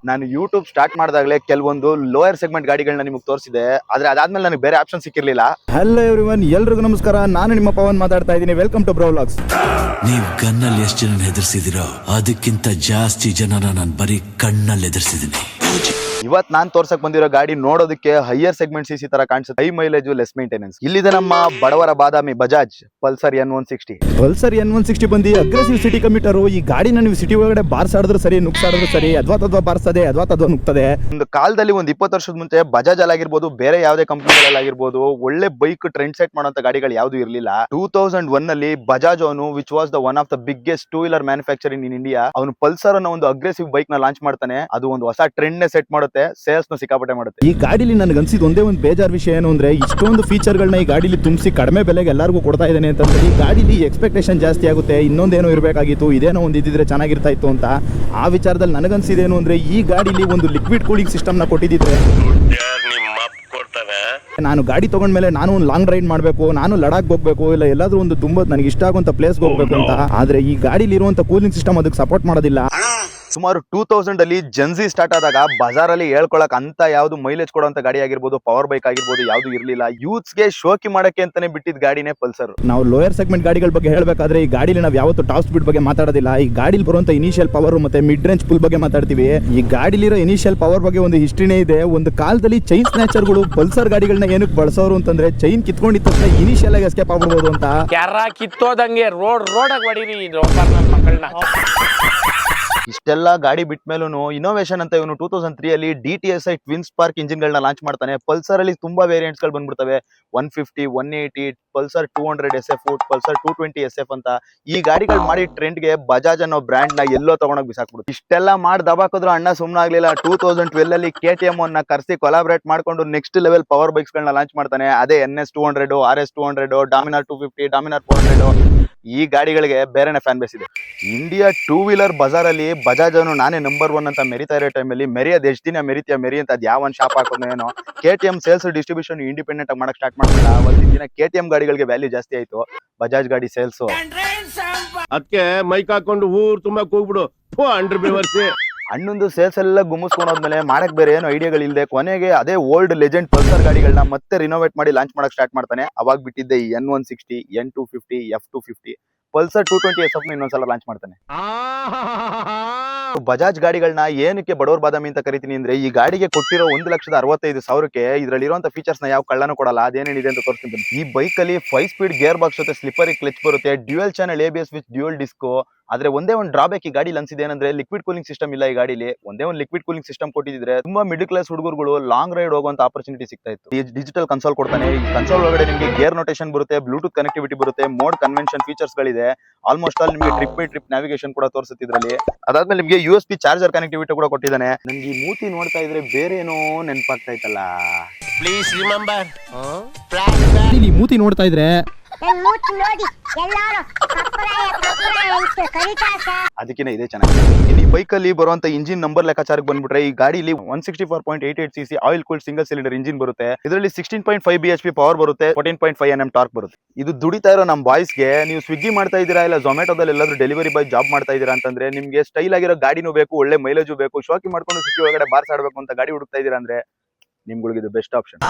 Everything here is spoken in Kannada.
ನಾನು ಯೂಟ್ಯೂಬ್ ಸ್ಟಾರ್ಟ್ ಮಾಡಿದಾಗಲೇ ಕೆಲವೊಂದು ಲೋಯರ್ ಸೆಗ್ಮೆಂಟ್ ಗಾಡಿಗಳನ್ನ ನಿಮಗೆ ತೋರಿಸಿದೆ. ಆದ್ರೆ ಅದಾದ್ಮೇಲೆ ನನಗೆ ಬೇರೆ ಆಪ್ಷನ್ ಸಿಕ್ಕಿರ್ಲಿಲ್ಲ. ಹಲೋ ಎವ್ರಿವನ್, ಎಲ್ರಿಗೂ ನಮಸ್ಕಾರ. ನಾನು ನಿಮ್ಮ ಪವನ್ ಮಾತಾಡ್ತಾ ಇದ್ದೀನಿ. Welcome to bro vlogs. ನೀವ್ ಗನ್ನಲ್ಲಿ ಎಷ್ಟು ಜನ ಹೆದರ್ಸಿದಿರೋ ಅದಕ್ಕಿಂತ ಜಾಸ್ತಿ ಜನನ ನಾನು ಬರೀ ಕಣ್ಣಲ್ಲಿ ಹೆದರ್ಸಿದೀನಿ. ಇವತ್ತು ನಾನು ತೋರ್ಸಕ್ ಬಂದಿರೋ ಗಾಡಿ ನೋಡೋದಕ್ಕೆ ಹೈಯರ್ ಸೆಗ್ಮೆಂಟ್ ಸಿಸಿ ತರ ಕಾಣಿಸುತ್ತೆ. High mileage, less maintenance. ಇಲ್ಲಿದೆ ನಮ್ಮ ಬಡವರ ಬಾದಾಮಿ Bajaj Pulsar N160. Pulsar N160 ಬಂದು ಅಗ್ರೆಸಿವ್ ಸಿಟಿ ಕಮ್ಯೂಟರ್. ಈ ಗಾಡಿನ ನೀವು ಸಿಟಿ ಒಳಗಡೆ ಬಾರ್ಸಾಡಿದ್ರು ಸರಿ, ನುಗ್ಸಾಡಿದ್ರು ಸರಿ, ಅದ್ವಾ ಬಾರಿಸ್ತದೆ, ಅದ್ವಾ ನುಗ್ತದೆ. ಒಂದು ಕಾಲದಲ್ಲಿ ಒಂದು 20 ವರ್ಷದ ಮುಂಚೆ ಬಜಾಜ್ ಆಗಿರ್ಬೋದು, ಬೇರೆ ಯಾವುದೇ ಕಂಪನಿಗಳಾಗಿರ್ಬೋದು, ಒಳ್ಳೆ ಬೈಕ್ ಟ್ರೆಂಡ್ ಸೆಟ್ ಮಾಡುವಂತ ಗಾಡಿಗಳು ಯಾವ್ದು ಇರಲಿಲ್ಲ. 2001 ನಲ್ಲಿ ಬಜಾಜ್ ಅವನು, which was the one of the biggest two wheeler manufacturing in India, ಅವನು ಪಲ್ಸರ್ ಅನ್ನೋ ಒಂದು ಅಗ್ರೆಸಿವ್ ಬೈಕ್ ನ ಲಾಂಚ್ ಮಾಡ್ತಾನೆ. ಅದು ಒಂದು ಹೊಸ ಟ್ರೆಂಡ್ ನೇ ಸೆಟ್ ಮಾಡುತ್ತೆ, ಸೇಲ್ಸ್ ನ ಸಿಕ್ಕಾಪಟ್ಟೆ ಮಾಡುತ್ತೆ. ಈ ಗಾಡಿಲಿ ನನಗೆ ಅನ್ಸಿದ ಒಂದೇ ಒಂದು ಬೇಜಾರ್ ವಿಷಯ ಏನು ಅಂದ್ರೆ, ಇಷ್ಟೊಂದು ಫೀಚರ್ ಗಳನ್ನ ಈ ಗಾಡಿಲಿ ತುಂಬಿಸಿ ಕಡಿಮೆ ಬೆಲೆಗೆ ಎಲ್ಲರಿಗೂ ಕೊಡ್ತಾ ಇದ್ದಾನೆ ಅಂತಂದ್ರೆ ಈ ಗಾಡಿಲಿ ಎಕ್ಸ್ಪೆಕ್ಟೇಷನ್ ಜಾಸ್ತಿ ಆಗುತ್ತೆ. ಇನ್ನೊಂದೇನೋ ಇರಬೇಕಾಗಿತ್ತು, ಇದೇನೋ ಒಂದು ಇದ್ದಿದ್ರೆ ಚೆನ್ನಾಗಿರ್ತಾ ಇತ್ತು ಅಂತ. ಆ ವಿಚಾರದಲ್ಲಿ ನನಗನ್ಸಿದೇನು ಅಂದ್ರೆ, ಈ ಗಾಡಿಲಿ ಒಂದು ಲಿಕ್ವಿಡ್ ಕೂಲಿಂಗ್ ಸಿಸ್ಟಮ್ ನ ಕೊಟ್ಟಿದ್ರೆ, ನಾನು ಗಾಡಿ ತಗೊಂಡ್ಮೇಲೆ ನಾನು ಒಂದು ಲಾಂಗ್ ರೈಡ್ ಮಾಡಬೇಕು, ನಾನು ಲಡಾಖ್ ಹೋಗ್ಬೇಕು, ಇಲ್ಲ ಎಲ್ಲಾದ್ರೂ ಒಂದು ತುಂಬಾ ನನಗೆ ಇಷ್ಟ ಆಗುವಂತ ಪ್ಲೇಸ್ಗೆ ಹೋಗ್ಬೇಕು ಅಂತ. ಆದ್ರೆ ಈ ಗಾಡಿಲಿ ಇರುವಂತ ಕೂಲಿಂಗ್ ಸಿಸ್ಟಮ್ ಅದಕ್ಕೆ ಸಪೋರ್ಟ್ ಮಾಡೋದಿಲ್ಲ. ಸುಮಾರು 2000 ಅಲ್ಲಿ ಜನ್ಸಿ ಸ್ಟಾರ್ಟ್ ಆದಾಗ ಬಜಾರಲ್ಲಿ ಹೇಳ್ಕೊಳಕ್ ಅಂತ ಯಾವ್ದು ಮೈಲೇಜ್ ಕೊಡುವಂತ ಗಾಡಿ ಆಗಿರ್ಬೋದು, ಪವರ್ ಬೈಕ್ ಆಗಿರ್ಬೋದು, ಯಾವ್ದು ಇರ್ಲಿಲ್ಲ. ಯೂತ್ಸ್ ಗೆ ಶೋಕಿ ಮಾಡಕ್ಕೆ ಅಂತಾನೆ ಬಿಟ್ಟಿದ್ ಗಾಡಿನೇ ಪಲ್ಸರ್. ನಾವು ಲೋಯರ್ ಸೆಗ್ಮೆಂಟ್ ಗಾಡಿಗಳ ಬಗ್ಗೆ ಹೇಳ್ಬೇಕಾದ್ರೆ ಈ ಗಾಡಿಲಿ ನಾವು ಯಾವತ್ತು ಟಾಪ್ ಸ್ಪೀಡ್ ಬಗ್ಗೆ ಮಾತಾಡೋದಿಲ್ಲ. ಈ ಗಾಡಿಲಿ ಬರುವಂತ ಇನಿಷಿಯಲ್ ಪವರ್ ಮತ್ತೆ ಮಿಡ್ ರೇಂಜ್ ಪುಲ್ ಬಗ್ಗೆ ಮಾತಾಡ್ತೀವಿ. ಈ ಗಾಡಿಲಿರೋ ಇನಿಷಿಯಲ್ ಪವರ್ ಬಗ್ಗೆ ಒಂದು ಹಿಸ್ಟ್ರಿನೇ ಇದೆ. ಒಂದು ಕಾಲದಲ್ಲಿ ಚೈನ್ ಸ್ನ್ಯಾಚರ್ಗಳು ಪಲ್ಸರ್ ಗಾಡಿಗಳನ್ನ ಏನಕ್ಕೆ ಬಳಸೋರು ಅಂತಂದ್ರೆ, ಚೈನ್ ಕಿತ್ಕೊಂಡಿದ್ದ ತಕ್ಷಣ ಇನಿಷಿಯಲ್ ಆಗಿ ಎಸ್ಕೇಪ್ ಆಗ್ಬಿಡ್ಬೋದು ಅಂತ. ಕಿತ್ತೋದಂಗೆ ರೋಡ್ ಹೊಡೀರಿ ಮಕ್ಕಳನ್ನ. ಇಷ್ಟೆಲ್ಲ ಗಾಡಿ ಬಿಟ್ಟ ಮೇಲೂ ಇನೋವೇಷನ್ ಅಂತ ಇವನು 2003 ಅಲ್ಲಿ DTSI ಟ್ವಿನ್ ಸ್ಪಾರ್ಕ್ ಇಂಜಿನ್ ಗಳನ್ನ ಲಾಂಚ್ ಮಾಡ್ತಾನೆ. ಪಲ್ಸರ್ ಅಲ್ಲಿ ತುಂಬಾ ವೇರಿಯಂಟ್ಸ್ ಗಳು ಬಂದ್ಬಿಡ್ತವೆ. 150, 180, ಪಲ್ಸರ್ 200 SF, ಪಲ್ಸರ್ 220 SF ಅಂತ. ಈ ಗಾಡಿಗಳು ಮಾಡಿ ಟ್ರೆಂಡ್ ಗೆ ಬಜಾಜ್ ಅನ್ನೋ ಬ್ರ್ಯಾಂಡ್ ನ ಎಲ್ಲೋ ತಗೊಂಡೋಗಿ ಬಿಸಾಕ್ಬಿಡುತ್ತೆ. ಇಷ್ಟೆಲ್ಲ ಮಾಡಿ ದಬಾಕಿದ್ರು ಅಣ್ಣ ಸುಮ್ಮನಾಗ್ಲಿಲ್ಲ. 2012 ಅಲ್ಲಿ KTM ಅನ್ನ ಕರ್ಸಿ ಕೊಲಾಬ್ರೇಟ್ ಮಾಡ್ಕೊಂಡು ನೆಕ್ಸ್ಟ್ ಲೆವೆಲ್ ಪವರ್ ಬೈಕ್ಸ್ ಗಳನ್ನ ಲಾಂಚ್ ಮಾಡ್ತಾನೆ. ಅದೇ NS 200, RS 200, ಡಾಮಿನಾರ್ 250, ಡಾಮಿನಾರ್ 400. ಈ ಗಾಡಿಗಳಿಗೆ ಬೇರೆನೆ ಫ್ಯಾನ್ ಬೇಸ್ ಇದೆ. ಇಂಡಿಯಾ ಟೂ ವೀಲರ್ ಬಜಾರ್ ಅಲ್ಲಿ ಬಜಾಜ್ ಅವನು ನಾನೇ ನಂಬರ್ 1 ಅಂತ ಮೆರಿತಾ ಇರೋ ಟೈಮಲ್ಲಿ ಮೆರಿಯೋದು ಎಷ್ಟು ದಿನ ಮೆರಿ ಅಂತ ಅದ್ ಯಾವ ಶಾಪ್ ಹಾಕೋದು ಏನೋ. KTM ಸೇಲ್ಸ್ ಡಿಸ್ಟ್ರಿಬ್ಯೂಷನ್ ಇಂಡಿಪೆಂಡೆಂಟ್ ಆಗಿ ಮಾಡಕ್ ಸ್ಟಾರ್ಟ್ ಮಾಡ್ಕೊಂಡ. ಒಂದಿನ ದಿನ KTM ಗಾಡಿಗಳಿಗೆ ವ್ಯಾಲ್ಯೂ ಜಾಸ್ತಿ ಆಯ್ತು, ಬಜಾಜ್ ಗಾಡಿ ಸೇಲ್ಸ್. ಅದಕ್ಕೆ ಮೈಕ್ ಹಾಕೊಂಡು ಊರ್ ತುಂಬಾ ಕೂಗ್ಬಿಡು ಅಂಡ್ರ ಬೇವರ್ಸಿ. ಅಣ್ಣೊಂದು ಸೇಲ್ಸ್ ಎಲ್ಲ ಗುಮ್ಮಿಸ್ಕೊಂಡೋದ್ಮೇಲೆ ಮಾಡಕ್ ಬೇರೆ ಏನು ಐಡಿಯಾಗಳಿಲ್ಲದೆ ಕೊನೆಗೆ ಅದೇ ಓಲ್ಡ್ ಲೆಜೆಂಡ್ ಪಲ್ಸರ್ ಗಾಡಿಗಳನ್ನ ಮತ್ತೆ ರಿನೋವೇಟ್ ಮಾಡಿ ಲಾಂಚ್ ಮಾಡಕ್ ಸ್ಟಾರ್ಟ್ ಮಾಡ್ತಾನೆ. ಅವಾಗ ಬಿಟ್ಟಿದ್ದೆ ಈ N160, N250, F250, Pulsar 220 SF ಇನ್ನೊಂದ್ಸಲ ಲಾಂಚ್ ಮಾಡ್ತಾನೆ. ಬಜಾಜ್ ಗಾಡಿಗಳನ್ನ ಏನಕ್ಕೆ ಬಡವರ್ ಬಾದಾಮಿ ಅಂತ ಕರಿತೀನಿ ಅಂದ್ರೆ, ಈ ಗಾಡಿಗೆ ಕೊಟ್ಟಿರೋ 1,65,000ಕ್ಕೆ ಇದ್ರಲ್ಲಿರುವಂತ ಫೀಚರ್ಸ್ ನ ಯಾವ ಕಳ್ಳನೂ ಕೊಡಲ್ಲ. ಅದೇನೇನಿದೆ ಅಂತ ತೋರಿಸ್ತೀನಿ. ಈ ಬೈಕ್ ಅಲ್ಲಿ 5 ಸ್ಪೀಡ್ ಗೇರ್ ಬಾಕ್ಸ್ ಜೊತೆ ಸ್ಲಿಪ್ಪರಿ ಕ್ಲಚ್ ಬರುತ್ತೆ, dual channel ABS with dual disc. ಆದ್ರೆ ಒಂದೇ ಒಂದು ಡ್ರಾಬ್ಯಾಕ್ ಈ ಗಾಡಿ ಅನ್ಸಿದೆ ಏನಂದ್ರೆ, ಲಿಕ್ವಿಡ್ ಕೂಲಿಂಗ್ ಸಿಸ್ಟಮ್ ಇಲ್ಲ ಈ ಗಾಡಿಲಿ. ಒಂದೇ ಒಂದು ಲಿಕ್ವಿಡ್ ಕೂಲಿಂಗ್ ಸಿಸ್ಟಮ್ ಕೊಟ್ಟಿದ್ರೆ ತುಂಬಾ ಮಿಡಲ್ ಕ್ಲಾಸ್ ಹುಡುಗರುಗಳು ಲಾಂಗ್ ರೈಡ್ ಹೋಗುವಂತ ಆಪರ್ಚುನಿಟಿ ಸಿಗ್ತಾ ಇತ್ತು. ಈ ಡಿಜಿಟಲ್ ಕನ್ಸೋಲ್ ಕೊಡ್ತಾನೆ. ಈ ಕನ್ಸೋಲ್ ಒಳಗಡೆ ನಿಮಗೆ ಗೇರ್ ನೋಟೇಷನ್ ಬರುತ್ತೆ, ಬ್ಲೂಟೂತ್ ಕನೆಕ್ಟಿವಿಟಿ ಬರುತ್ತೆ, ಮೋಡ್ ಕನ್ವೆನ್ಷನ್ ಫೀಚರ್ಸ್ ಗಳಿದೆ. ಆಲ್ಮೋಸ್ಟ್ ಆಲ್ ನಿಮಗೆ ಟ್ರಿಪ್ ಬೈ ಟ್ರಿಪ್ ನ್ಯಾವಿಗೇಷನ್ ಕೂಡ ತೋರಿಸುತ್ತೆ ಇದ್ರಲ್ಲಿ. ಅದಾದ್ಮೇಲೆ ನಿಮಗೆ USB ಚಾರ್ಜರ್ ಕನೆಕ್ಟಿವಿಟಿ ಕೂಡ ಕೊಟ್ಟಿದ್ದಾನೆ. ನನ್ಗೆ ಈ ಮೂತಿ ನೋಡ್ತಾ ಇದ್ರೆ ಬೇರೆ ಏನೋ ನೆನಪಾಗ್ತಾ ಇತ್ತಲ್ಲ. ಪ್ಲೀಸ್ ರಿಮೆಂಬರ್ ಈ ಮೂತಿ ನೋಡ್ತಾ ಇದ್ರೆ ಅದಕ್ಕಿಂತ ಇದೇ ಚೆನ್ನಾಗಿ. ಈ ಬೈಕ್ ಅಲ್ಲಿ ಬರುವಂತ ಇಂಜಿನ್ ನಂಬರ್ ಲೆಕ್ಕಾಚಾರಕ್ಕೆ ಬಂದ್ಬಿಟ್ರೆ, ಈ ಗಾಡಿಲಿ 164.88 cc oil cooled single cylinder engine ಬರುತ್ತೆ. ಇದರಲ್ಲಿ 16.5 bhp ಪವರ್ ಬರುತ್ತೆ, 14.5 Nm ಟಾರ್ಕ್ ಬರುತ್ತೆ. ಇದು ದುಡಿತಾ ಇರೋ ನಮ್ಮ ಬಾಯ್ಸ್ಗೆ, ನೀವು ಸ್ವಿಗ್ಗಿ ಮಾಡ್ತಾ ಇದ್ದೀರಾ ಇಲ್ಲ ಝೊಮ್ಯಾಟೋದಲ್ಲಿ ಎಲ್ಲಾದ್ರೂ ಡೆಲಿವರಿ ಬಾಯ್ ಜಾಬ್ ಮಾಡ್ತಾ ಇದ್ದೀರಾ ಅಂತಂದ್ರೆ, ನಿಮ್ಗೆ ಸ್ಟೈಲ್ ಆಗಿರೋ ಗಾಡಿನೂ ಬೇಕು, ಒಳ್ಳೆ ಮೈಲೇಜು ಬೇಕು, ಶೋಕಿ ಮಾಡ್ಕೊಂಡು ಸಿಟಿ ಒಳಗಡೆ ಬಾರ್ಸಾಡ್ಬೇಕು ಅಂತ ಗಾಡಿ ಹುಡುಕ್ತಾ ಇದ್ದೀರಾ ಅಂದ್ರೆ, ನಿಮ್ಗಳಿಗೆ ಇದು ಬೆಸ್ಟ್ ಆಪ್ಷನ್.